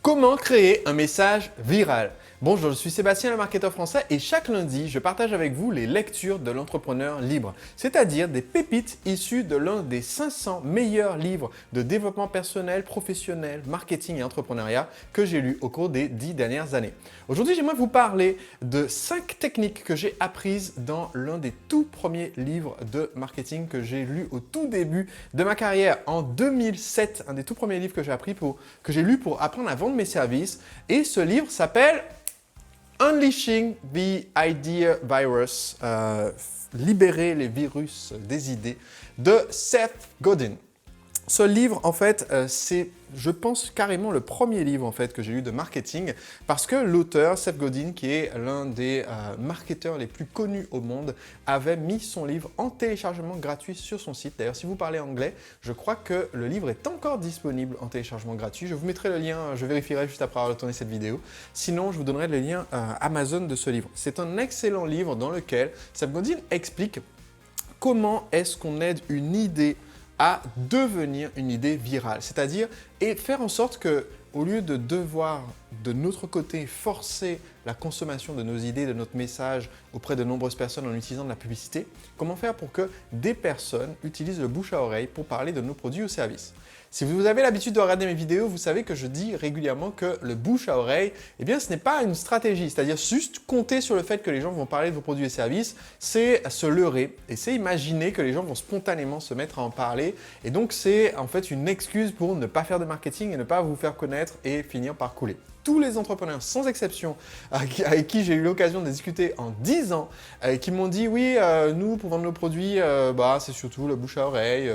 Comment créer un message viral? Bonjour, je suis Sébastien, le marketeur français, et chaque lundi, je partage avec vous les lectures de l'entrepreneur libre, c'est-à-dire des pépites issues de l'un des 500 meilleurs livres de développement personnel, professionnel, marketing et entrepreneuriat que j'ai lus au cours des 10 dernières années. Aujourd'hui, j'aimerais vous parler de 5 techniques que j'ai apprises dans l'un des tout premiers livres de marketing que j'ai lu au tout début de ma carrière en 2007, un des tout premiers livres que j'ai lu pour apprendre à vendre mes services, et ce livre s'appelle Unleashing the Idea Virus, libérer les virus des idées, de Seth Godin. Ce livre, en fait, c'est, je pense, carrément le premier livre en fait, que j'ai lu de marketing parce que l'auteur, Seth Godin, qui est l'un des marketeurs les plus connus au monde, avait mis son livre en téléchargement gratuit sur son site. D'ailleurs, si vous parlez anglais, je crois que le livre est encore disponible en téléchargement gratuit. Je vous mettrai le lien, je vérifierai juste après avoir tourné cette vidéo. Sinon, je vous donnerai le lien Amazon de ce livre. C'est un excellent livre dans lequel Seth Godin explique comment est-ce qu'on aide une idée à devenir une idée virale, c'est-à-dire et faire en sorte que, au lieu de devoir de notre côté forcer la consommation de nos idées, de notre message auprès de nombreuses personnes en utilisant de la publicité, comment faire pour que des personnes utilisent le bouche à oreille pour parler de nos produits ou services. Si vous avez l'habitude de regarder mes vidéos, vous savez que je dis régulièrement que le bouche à oreille, eh bien, ce n'est pas une stratégie, c'est-à-dire juste compter sur le fait que les gens vont parler de vos produits et services, c'est se leurrer et c'est imaginer que les gens vont spontanément se mettre à en parler, et donc c'est en fait une excuse pour ne pas faire de marketing et ne pas vous faire connaître et finir par couler. Tous les entrepreneurs, sans exception, avec qui j'ai eu l'occasion de discuter en 10 ans, qui m'ont dit oui, nous, pour vendre nos produits, c'est surtout le bouche à oreille,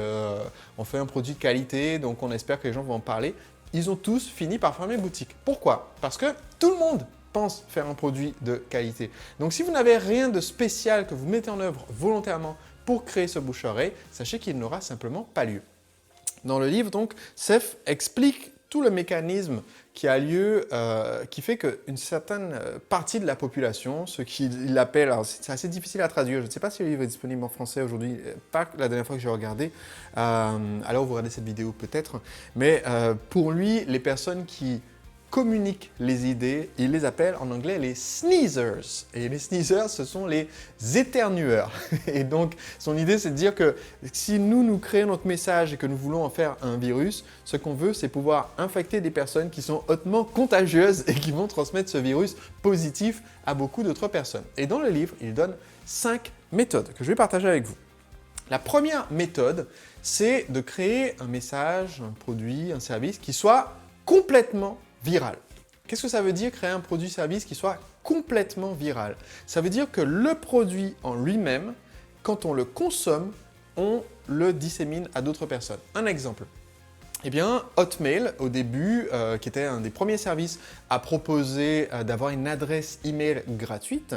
on fait un produit de qualité, donc on espère que les gens vont en parler. Ils ont tous fini par fermer boutique. Pourquoi? Parce que tout le monde pense faire un produit de qualité. Donc si vous n'avez rien de spécial que vous mettez en œuvre volontairement pour créer ce bouche à oreille, sachez qu'il n'aura simplement pas lieu. Dans le livre, donc, Seth explique tout le mécanisme qui a lieu, qui fait qu'une certaine partie de la population, ce qu'il appelle, alors c'est assez difficile à traduire, je ne sais pas si le livre est disponible en français aujourd'hui, pas la dernière fois que j'ai regardé, alors vous regardez cette vidéo peut-être, mais pour lui, les personnes qui communiquent les idées, il les appelle en anglais les sneezers. Et les sneezers, ce sont les éternueurs. Et donc, son idée, c'est de dire que si nous créons notre message et que nous voulons en faire un virus, ce qu'on veut, c'est pouvoir infecter des personnes qui sont hautement contagieuses et qui vont transmettre ce virus positif à beaucoup d'autres personnes. Et dans le livre, il donne 5 méthodes que je vais partager avec vous. La première méthode, c'est de créer un message, un produit, un service qui soit complètement viral. Qu'est-ce que ça veut dire créer un produit-service qui soit complètement viral? Ça veut dire que le produit en lui-même, quand on le consomme, on le dissémine à d'autres personnes. Un exemple. Eh bien, Hotmail, au début, qui était un des premiers services à proposer d'avoir une adresse email gratuite,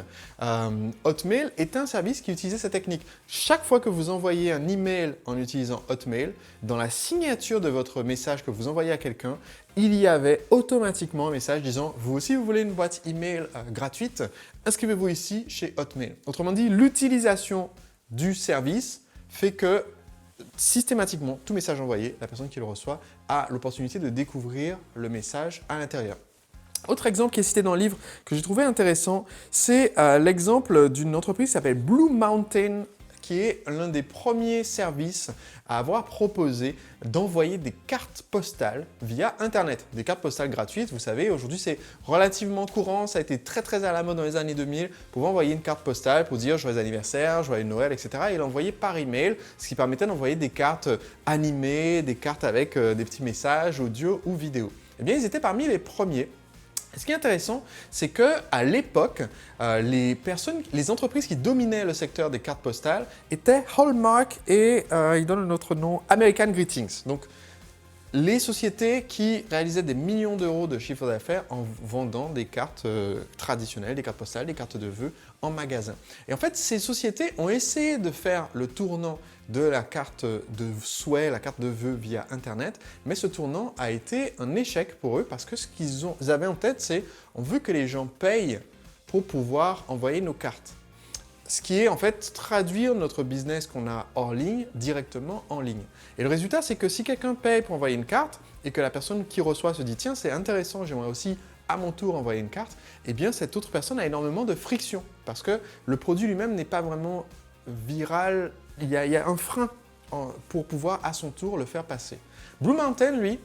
Hotmail est un service qui utilisait cette technique. Chaque fois que vous envoyez un email en utilisant Hotmail, dans la signature de votre message que vous envoyez à quelqu'un, il y avait automatiquement un message disant « Vous aussi, vous voulez une boîte email gratuite? Inscrivez-vous ici chez Hotmail ». Autrement dit, l'utilisation du service fait que systématiquement, tout message envoyé, la personne qui le reçoit a l'opportunité de découvrir le message à l'intérieur. Autre exemple qui est cité dans le livre que j'ai trouvé intéressant, c'est l'exemple d'une entreprise qui s'appelle Blue Mountain, qui est l'un des premiers services à avoir proposé d'envoyer des cartes postales via Internet. Des cartes postales gratuites, vous savez, aujourd'hui c'est relativement courant, ça a été très à la mode dans les années 2000, pouvoir envoyer une carte postale pour dire joyeux anniversaire, joyeux Noël, etc. et l'envoyer par email, ce qui permettait d'envoyer des cartes animées, des cartes avec des petits messages audio ou vidéo. Eh bien, ils étaient parmi les premiers. Ce qui est intéressant, c'est qu'à l'époque, les entreprises qui dominaient le secteur des cartes postales étaient Hallmark et, il donne notre nom, American Greetings. Donc, les sociétés qui réalisaient des millions d'euros de chiffre d'affaires en vendant des cartes traditionnelles, des cartes postales, des cartes de vœux en magasin. Et en fait, ces sociétés ont essayé de faire le tournant de la carte de souhait, la carte de vœux via Internet, mais ce tournant a été un échec pour eux parce que ce qu'ils avaient en tête, c'est on veut que les gens payent pour pouvoir envoyer nos cartes. ce qui est en fait traduire notre business qu'on a hors ligne directement en ligne. Et le résultat, c'est que si quelqu'un paye pour envoyer une carte et que la personne qui reçoit se dit « tiens, c'est intéressant, j'aimerais aussi à mon tour envoyer une carte », eh bien cette autre personne a énormément de friction parce que le produit lui-même n'est pas vraiment viral, il y a un frein pour pouvoir à son tour le faire passer. Blue Mountain, lui,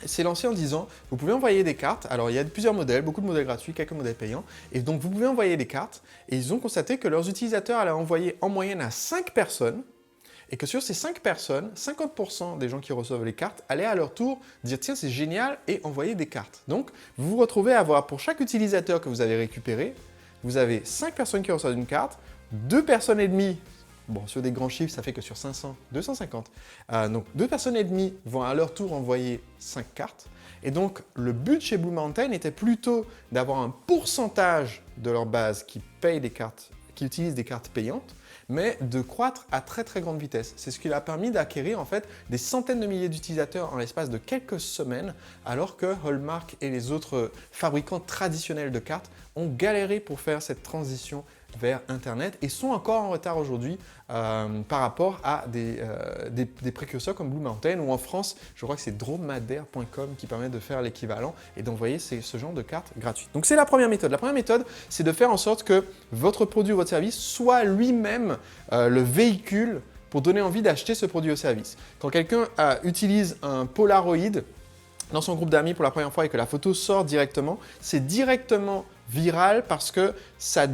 s'est lancé en disant, vous pouvez envoyer des cartes, alors il y a plusieurs modèles, beaucoup de modèles gratuits, quelques modèles payants, et donc vous pouvez envoyer des cartes, et ils ont constaté que leurs utilisateurs allaient envoyer en moyenne à 5 personnes, et que sur ces 5 personnes, 50% des gens qui reçoivent les cartes allaient à leur tour dire « tiens, c'est génial » et envoyer des cartes. Donc, vous vous retrouvez à avoir, pour chaque utilisateur que vous avez récupéré, vous avez 5 personnes qui reçoivent une carte, 2 personnes et demie. Bon, sur des grands chiffres, ça fait que sur 500, 250. Donc, 2 personnes et demie vont à leur tour envoyer 5 cartes. Et donc, le but chez Blue Mountain était plutôt d'avoir un pourcentage de leur base qui paye des cartes, qui utilise des cartes payantes, mais de croître à très très grande vitesse. C'est ce qui leur a permis d'acquérir en fait des centaines de milliers d'utilisateurs en l'espace de quelques semaines, alors que Hallmark et les autres fabricants traditionnels de cartes ont galéré pour faire cette transition vers Internet et sont encore en retard aujourd'hui par rapport à des précurseurs comme Blue Mountain ou en France, je crois que c'est dromadaire.com qui permet de faire l'équivalent et d'envoyer ce genre de cartes gratuites. Donc c'est la première méthode. La première méthode, c'est de faire en sorte que votre produit ou votre service soit lui-même le véhicule pour donner envie d'acheter ce produit ou service. Quand quelqu'un utilise un Polaroid dans son groupe d'amis pour la première fois et que la photo sort directement, c'est directement viral parce que ça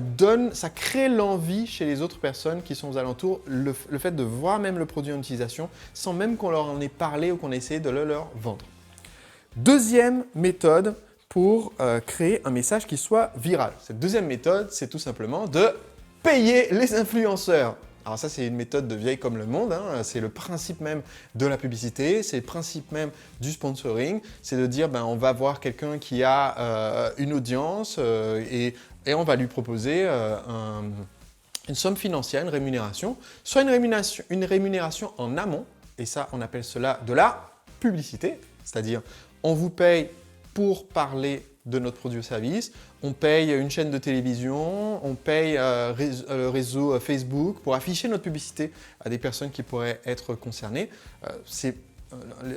crée l'envie chez les autres personnes qui sont aux alentours, le fait de voir même le produit en utilisation sans même qu'on leur en ait parlé ou qu'on ait essayé de le leur vendre. Deuxième méthode pour créer un message qui soit viral. Cette deuxième méthode, c'est tout simplement de payer les influenceurs. Alors ça, c'est une méthode de vieille comme le monde, hein. C'est le principe même de la publicité, c'est le principe même du sponsoring, c'est de dire on va voir quelqu'un qui a une audience et on va lui proposer une somme financière, une rémunération, soit une rémunération en amont, et ça, on appelle cela de la publicité, c'est-à-dire on vous paye pour parler de notre produit ou service, on paye une chaîne de télévision, on paye le réseau Facebook pour afficher notre publicité à des personnes qui pourraient être concernées. C'est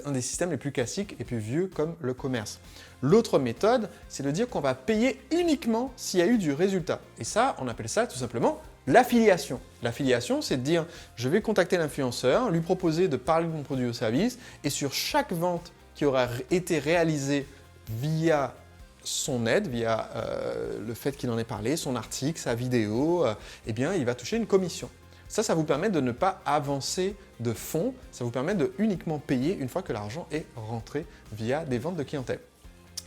un des systèmes les plus classiques et plus vieux comme le commerce. L'autre méthode, c'est de dire qu'on va payer uniquement s'il y a eu du résultat. Et ça, on appelle ça tout simplement l'affiliation. L'affiliation, c'est de dire je vais contacter l'influenceur, lui proposer de parler de mon produit ou service et sur chaque vente qui aura été réalisée via son aide, via le fait qu'il en ait parlé, son article, sa vidéo, eh bien, il va toucher une commission. Ça vous permet de ne pas avancer de fonds, ça vous permet de uniquement payer une fois que l'argent est rentré via des ventes de clientèle.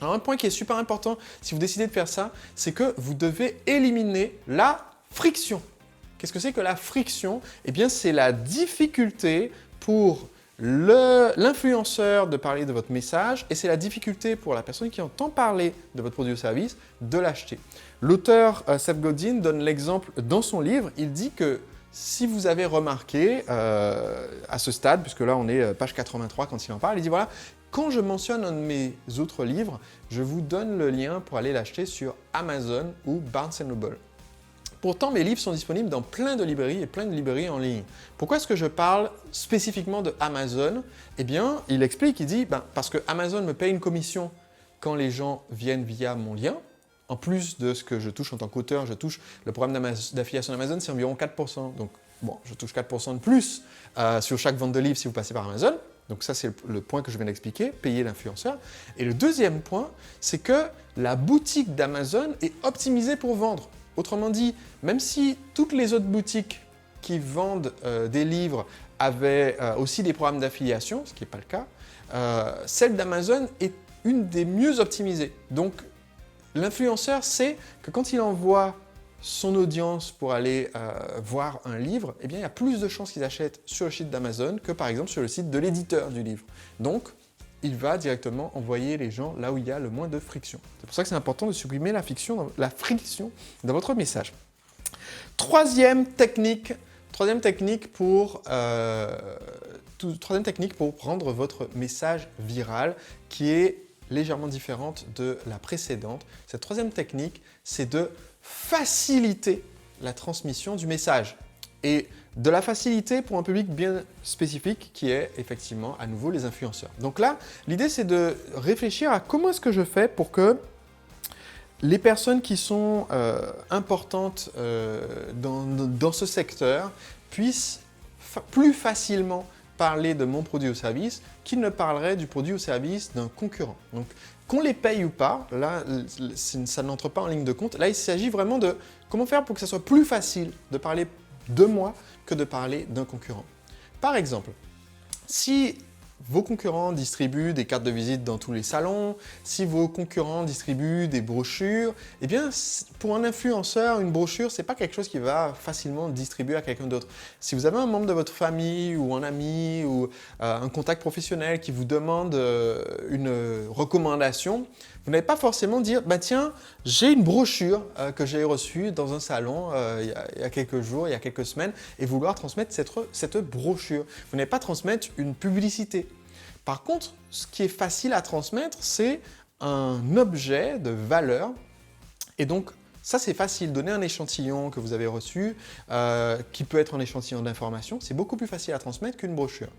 Alors un point qui est super important si vous décidez de faire ça, c'est que vous devez éliminer la friction. Qu'est-ce que c'est que la friction? Eh bien, c'est la difficulté pour l'influenceur de parler de votre message et c'est la difficulté pour la personne qui entend parler de votre produit ou service de l'acheter. L'auteur Seth Godin donne l'exemple dans son livre, il dit que si vous avez remarqué à ce stade, puisque là on est page 83 quand il en parle, il dit voilà, quand je mentionne un de mes autres livres, je vous donne le lien pour aller l'acheter sur Amazon ou Barnes & Noble. Pourtant, mes livres sont disponibles dans plein de librairies et plein de librairies en ligne. Pourquoi est-ce que je parle spécifiquement de Amazon? Eh bien, il explique, il dit parce que Amazon me paye une commission quand les gens viennent via mon lien. En plus de ce que je touche en tant qu'auteur, je touche le programme d'affiliation d'Amazon, c'est environ 4%. Donc, bon, je touche 4% de plus sur chaque vente de livre si vous passez par Amazon. Donc ça, c'est le point que je viens d'expliquer, payer l'influenceur. Et le deuxième point, c'est que la boutique d'Amazon est optimisée pour vendre. Autrement dit, même si toutes les autres boutiques qui vendent des livres avaient aussi des programmes d'affiliation, ce qui n'est pas le cas, celle d'Amazon est une des mieux optimisées. Donc, l'influenceur sait que quand il envoie son audience pour aller voir un livre, eh bien, il y a plus de chances qu'ils achètent sur le site d'Amazon que par exemple sur le site de l'éditeur du livre. Donc, il va directement envoyer les gens là où il y a le moins de friction. C'est pour ça que c'est important de supprimer la friction dans votre message. Troisième technique pour rendre votre message viral qui est légèrement différente de la précédente. Cette troisième technique, c'est de faciliter la transmission du message et de la facilité pour un public bien spécifique qui est effectivement à nouveau les influenceurs. Donc là, l'idée c'est de réfléchir à comment est-ce que je fais pour que les personnes qui sont importantes dans ce secteur puissent plus facilement parler de mon produit ou service qu'ils ne parleraient du produit ou service d'un concurrent. Donc, qu'on les paye ou pas, là, ça n'entre pas en ligne de compte. Là, il s'agit vraiment de comment faire pour que ça soit plus facile de parler de moi que de parler d'un concurrent. Par exemple, si vos concurrents distribuent des cartes de visite dans tous les salons, si vos concurrents distribuent des brochures, eh bien, pour un influenceur, une brochure, ce n'est pas quelque chose qui va facilement distribuer à quelqu'un d'autre. Si vous avez un membre de votre famille ou un ami ou un contact professionnel qui vous demande une recommandation, vous n'allez pas forcément dire « Tiens, j'ai une brochure que j'ai reçue dans un salon il y a quelques jours, il y a quelques semaines » et vouloir transmettre cette brochure. Vous n'allez pas transmettre une publicité. Par contre, ce qui est facile à transmettre, c'est un objet de valeur. Et donc, ça, c'est facile. Donner un échantillon que vous avez reçu, qui peut être un échantillon d'information, c'est beaucoup plus facile à transmettre qu'une brochure.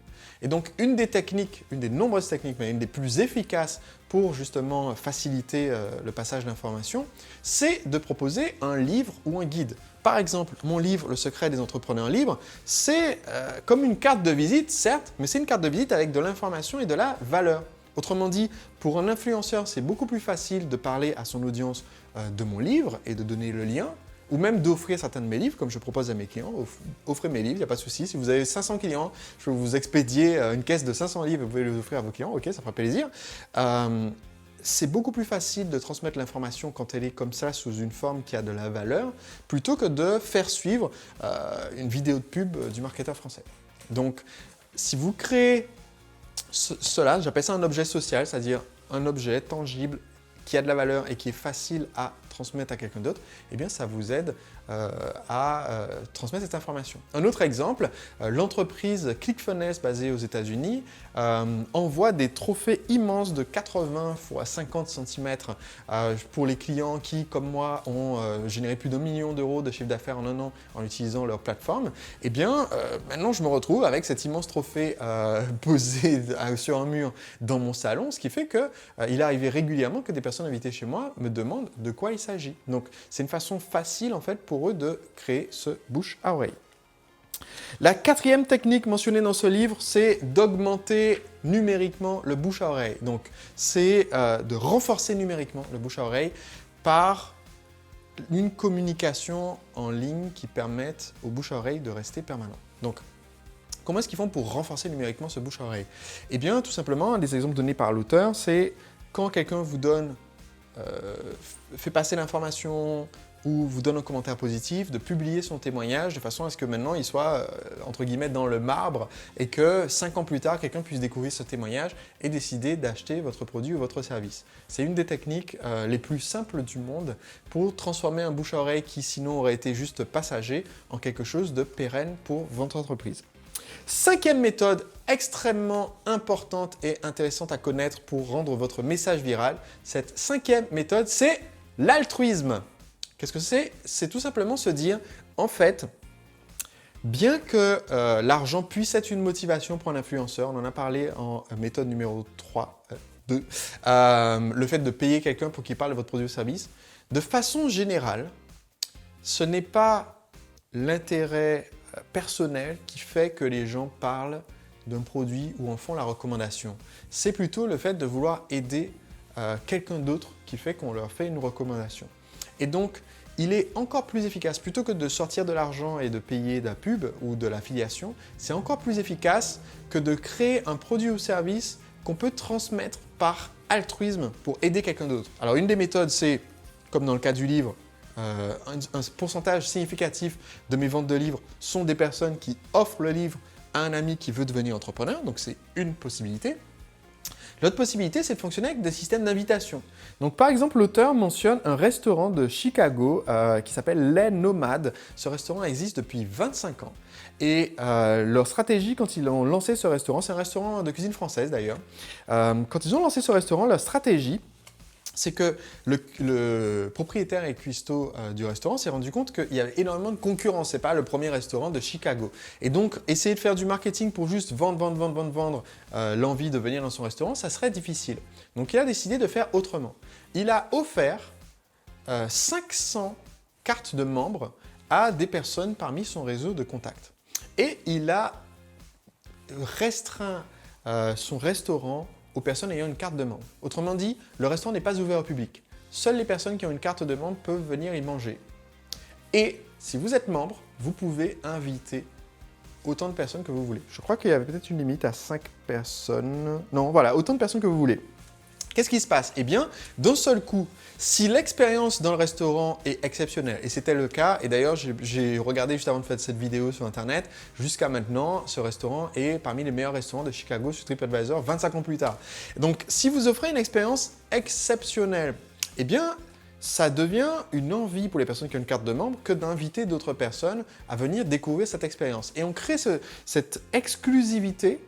Et donc, une des nombreuses techniques, mais une des plus efficaces pour justement faciliter le passage d'informations, c'est de proposer un livre ou un guide. Par exemple, mon livre, Le secret des entrepreneurs libres, c'est comme une carte de visite, certes, mais c'est une carte de visite avec de l'information et de la valeur. Autrement dit, pour un influenceur, c'est beaucoup plus facile de parler à son audience de mon livre et de donner le lien, ou même d'offrir certains de mes livres, comme je propose à mes clients. Offrez mes livres, il n'y a pas de souci. Si vous avez 500 clients, je vais vous expédier une caisse de 500 livres et vous pouvez les offrir à vos clients. Ok, ça fera plaisir. C'est beaucoup plus facile de transmettre l'information quand elle est comme ça, sous une forme qui a de la valeur, plutôt que de faire suivre une vidéo de pub du marketeur français. Donc, si vous créez cela, j'appelle ça un objet social, c'est-à-dire un objet tangible qui a de la valeur et qui est facile à transmettre à quelqu'un d'autre, eh bien ça vous aide à transmettre cette information. Un autre exemple, l'entreprise ClickFunnels basée aux États-Unis envoie des trophées immenses de 80 x 50 cm pour les clients qui, comme moi, ont généré plus d'1 million d'euros de chiffre d'affaires en un an en utilisant leur plateforme. Eh bien, maintenant je me retrouve avec cet immense trophée posé sur un mur dans mon salon, ce qui fait qu'il est arrivé régulièrement que des personnes invitées chez moi me demandent de quoi il s'agit. Donc, c'est une façon facile en fait pour eux de créer ce bouche à oreille. La quatrième technique mentionnée dans ce livre, c'est d'augmenter numériquement le bouche à oreille. Donc, c'est de renforcer numériquement le bouche à oreille par une communication en ligne qui permette au bouche à oreille de rester permanent. Donc, comment est-ce qu'ils font pour renforcer numériquement ce bouche à oreille? Eh bien, tout simplement, un des exemples donnés par l'auteur, c'est quand quelqu'un vous donne, fait passer l'information ou vous donne un commentaire positif, de publier son témoignage de façon à ce que maintenant il soit, entre guillemets, dans le marbre et que 5 ans plus tard, quelqu'un puisse découvrir ce témoignage et décider d'acheter votre produit ou votre service. C'est une des techniques les plus simples du monde pour transformer un bouche à oreille qui sinon aurait été juste passager en quelque chose de pérenne pour votre entreprise. Cinquième méthode extrêmement importante et intéressante à connaître pour rendre votre message viral. Cette cinquième méthode, c'est l'altruisme. Qu'est-ce que c'est? C'est tout simplement se dire, en fait, bien que l'argent puisse être une motivation pour un influenceur, on en a parlé en méthode numéro 2, le fait de payer quelqu'un pour qu'il parle de votre produit ou service, de façon générale, ce n'est pas l'intérêt personnel qui fait que les gens parlent d'un produit ou en font la recommandation. C'est plutôt le fait de vouloir aider quelqu'un d'autre qui fait qu'on leur fait une recommandation. Et donc, il est encore plus efficace, plutôt que de sortir de l'argent et de payer de la pub ou de l'affiliation, c'est encore plus efficace que de créer un produit ou service qu'on peut transmettre par altruisme pour aider quelqu'un d'autre. Alors, une des méthodes, c'est, comme dans le cas du livre, un pourcentage significatif de mes ventes de livres sont des personnes qui offrent le livre à un ami qui veut devenir entrepreneur, donc c'est une possibilité. L'autre possibilité, c'est de fonctionner avec des systèmes d'invitation. Donc par exemple, l'auteur mentionne un restaurant de Chicago qui s'appelle Les Nomades. Ce restaurant existe depuis 25 ans. Et leur stratégie, quand ils ont lancé ce restaurant, c'est un restaurant de cuisine française d'ailleurs, quand ils ont lancé ce restaurant, leur stratégie, c'est que le propriétaire et cuistot du restaurant s'est rendu compte qu'il y avait énormément de concurrence. Ce n'est pas le premier restaurant de Chicago. Et donc, essayer de faire du marketing pour juste vendre l'envie de venir dans son restaurant, ça serait difficile. Donc, il a décidé de faire autrement. Il a offert 500 cartes de membres à des personnes parmi son réseau de contacts. Et il a restreint son restaurant aux personnes ayant une carte de membre. Autrement dit, le restaurant n'est pas ouvert au public. Seules les personnes qui ont une carte de membre peuvent venir y manger. Et si vous êtes membre, vous pouvez inviter autant de personnes que vous voulez. Je crois qu'il y avait peut-être une limite à 5 personnes. Non, voilà, autant de personnes que vous voulez. Qu'est-ce qui se passe? Eh bien, d'un seul coup, si l'expérience dans le restaurant est exceptionnelle, et c'était le cas, et d'ailleurs j'ai regardé juste avant de faire cette vidéo sur Internet, jusqu'à maintenant, ce restaurant est parmi les meilleurs restaurants de Chicago sur TripAdvisor 25 ans plus tard. Donc, si vous offrez une expérience exceptionnelle, eh bien, ça devient une envie pour les personnes qui ont une carte de membre que d'inviter d'autres personnes à venir découvrir cette expérience. Et on crée cette exclusivité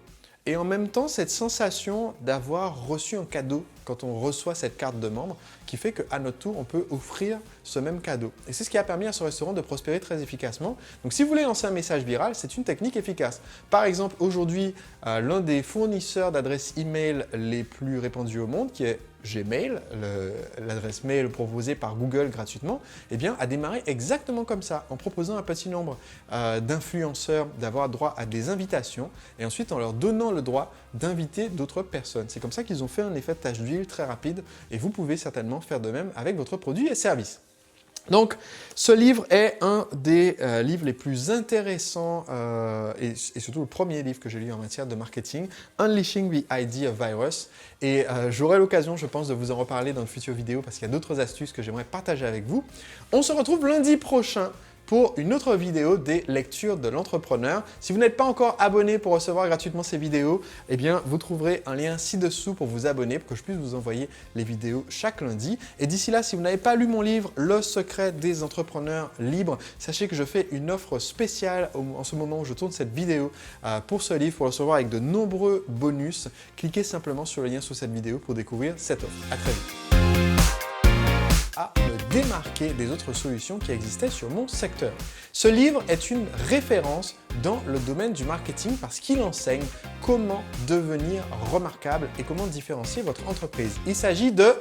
et en même temps cette sensation d'avoir reçu un cadeau quand on reçoit cette carte de membre qui fait qu'à notre tour, on peut offrir ce même cadeau. Et c'est ce qui a permis à ce restaurant de prospérer très efficacement. Donc si vous voulez lancer un message viral, c'est une technique efficace. Par exemple, aujourd'hui, l'un des fournisseurs d'adresses email les plus répandus au monde, qui est Gmail, l'adresse mail proposée par Google gratuitement, eh bien, a démarré exactement comme ça, en proposant à un petit nombre d'influenceurs d'avoir droit à des invitations et ensuite en leur donnant le droit d'inviter d'autres personnes. C'est comme ça qu'ils ont fait un effet de tache d'huile très rapide et vous pouvez certainement faire de même avec votre produit et service. Donc, ce livre est un des livres les plus intéressants et surtout le premier livre que j'ai lu en matière de marketing, Unleashing the Idea Virus. Et j'aurai l'occasion, je pense, de vous en reparler dans une future vidéo parce qu'il y a d'autres astuces que j'aimerais partager avec vous. On se retrouve lundi prochain pour une autre vidéo des lectures de l'entrepreneur. Si vous n'êtes pas encore abonné pour recevoir gratuitement ces vidéos, eh bien, vous trouverez un lien ci-dessous pour vous abonner, pour que je puisse vous envoyer les vidéos chaque lundi. Et d'ici là, si vous n'avez pas lu mon livre, Le secret des entrepreneurs libres, sachez que je fais une offre spéciale en ce moment où je tourne cette vidéo pour ce livre, pour le recevoir avec de nombreux bonus. Cliquez simplement sur le lien sous cette vidéo pour découvrir cette offre. À très vite. À me démarquer des autres solutions qui existaient sur mon secteur. Ce livre est une référence dans le domaine du marketing parce qu'il enseigne comment devenir remarquable et comment différencier votre entreprise. Il s'agit de